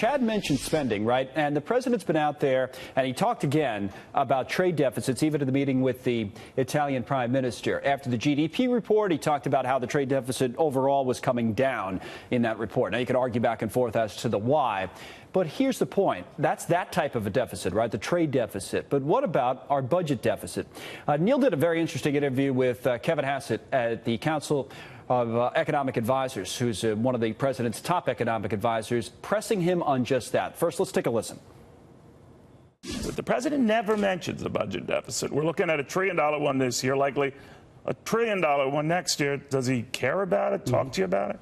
Chad mentioned spending, right? And the president's been out there, and he talked again about trade deficits, even at the meeting with the Italian prime minister. After the GDP report, he talked about how the trade deficit overall was coming down in that report. Now, you could argue back and forth as to the why. But here's the point. That's that type of a deficit, right? The trade deficit. But what about our budget deficit? Neil did a very interesting interview with Kevin Hassett at the Council of Economic Advisors, who's one of the president's top economic advisors, pressing him on just that. First, let's take a listen. But the president never mentions the budget deficit. We're looking at a $1 trillion one this year, likely a $1 trillion one next year. Does he care about it? Talk to you about it?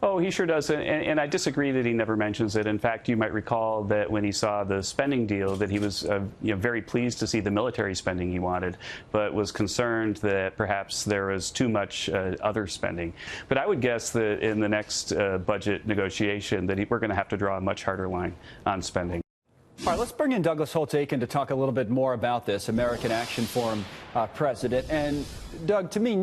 Oh, he sure does, and I disagree that he never mentions it. In fact, you might recall that when he saw the spending deal, that he was very pleased to see the military spending he wanted, but was concerned that perhaps there was too much other spending. But I would guess that in the next budget negotiation that we're going to have to draw a much harder line on spending. All right, let's bring in Douglas Holtz-Eakin to talk a little bit more about this, American Action Forum president. And, Doug, to me,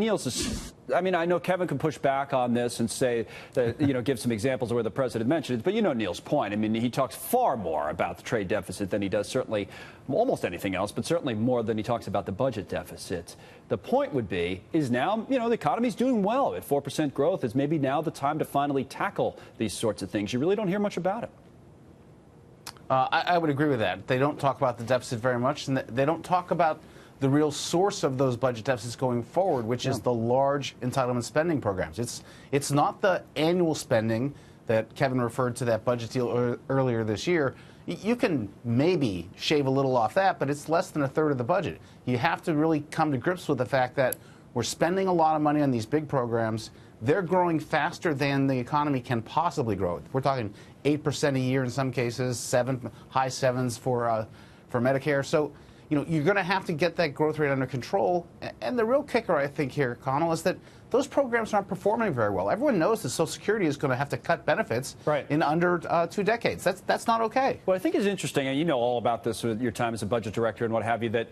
I know Kevin can push back on this and say that, give some examples of where the president mentioned it, but you know Neil's point. I mean, he talks far more about the trade deficit than he does certainly almost anything else, but certainly more than he talks about the budget deficit. The point would be, is now, the economy's doing well at 4% growth. Is maybe now the time to finally tackle these sorts of things? You really don't hear much about it. I would agree with that. They don't talk about the deficit very much, and they don't talk about the real source of those budget deficits going forward, which is the large entitlement spending programs. It's not the annual spending that Kevin referred to, that budget deal earlier this year. You can maybe shave a little off that, but it's less than a third of the budget. You have to really come to grips with the fact that we're spending a lot of money on these big programs. They're growing faster than the economy can possibly grow. We're talking 8% a year in some cases, high sevens for Medicare. So, you're going to have to get that growth rate under control. And the real kicker, I think, here, Connell, is that those programs aren't performing very well. Everyone knows that Social Security is going to have to cut benefits in under 2 decades. That's not okay. Well, I think it's interesting, and you know all about this with your time as a budget director and what have you, that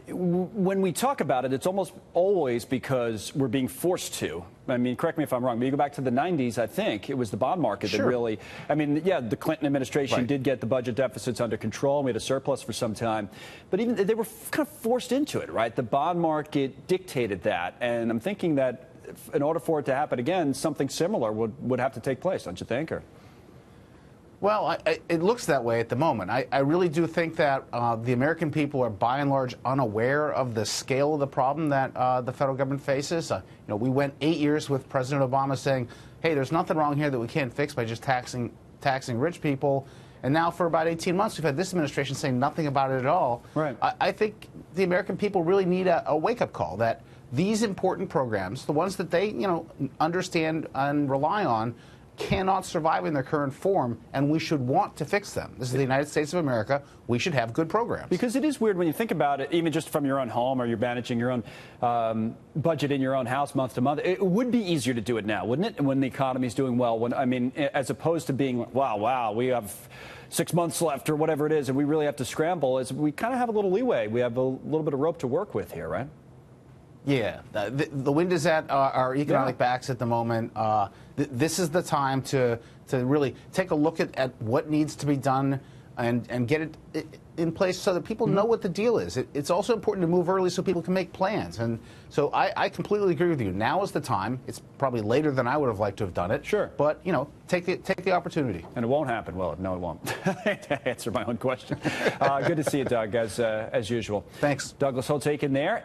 when we talk about it, it's almost always because we're being forced to. I mean, correct me if I'm wrong, but you go back to the 90s, I think, it was the bond market that really, the Clinton administration did get the budget deficits under control. We had a surplus for some time. But even they were kind of forced into it, right? The bond market dictated that. And I'm thinking that in order for it to happen again, something similar would have to take place, don't you think? Or? Well, it looks that way at the moment. I really do think that the American people are, by and large, unaware of the scale of the problem that the federal government faces. We went 8 years with President Obama saying, hey, there's nothing wrong here that we can't fix by just taxing rich people. And now for about 18 months, we've had this administration saying nothing about it at all. Right. I think the American people really need a wake-up call that these important programs, the ones that they understand and rely on, cannot survive in their current form, and we should want to fix them. This is the United States of America. We should have good programs. Because it is weird when you think about it, even just from your own home, or you're managing your own budget in your own house month to month. It would be easier to do it now, wouldn't it? When the economy's doing well, as opposed to being, wow, we have 6 months left or whatever it is, and we really have to scramble. As we kind of have a little leeway. We have a little bit of rope to work with here, right? Yeah, the wind is at our economic backs at the moment. This is the time to really take a look at what needs to be done and get it in place so that people know what the deal is. It's also important to move early so people can make plans. And so I completely agree with you. Now is the time. It's probably later than I would have liked to have done it. Sure. But, take the opportunity. And it won't happen, will it? No, it won't. To answer my own question. Good to see you, Doug, as usual. Thanks. Douglas Holtz-Eakin there.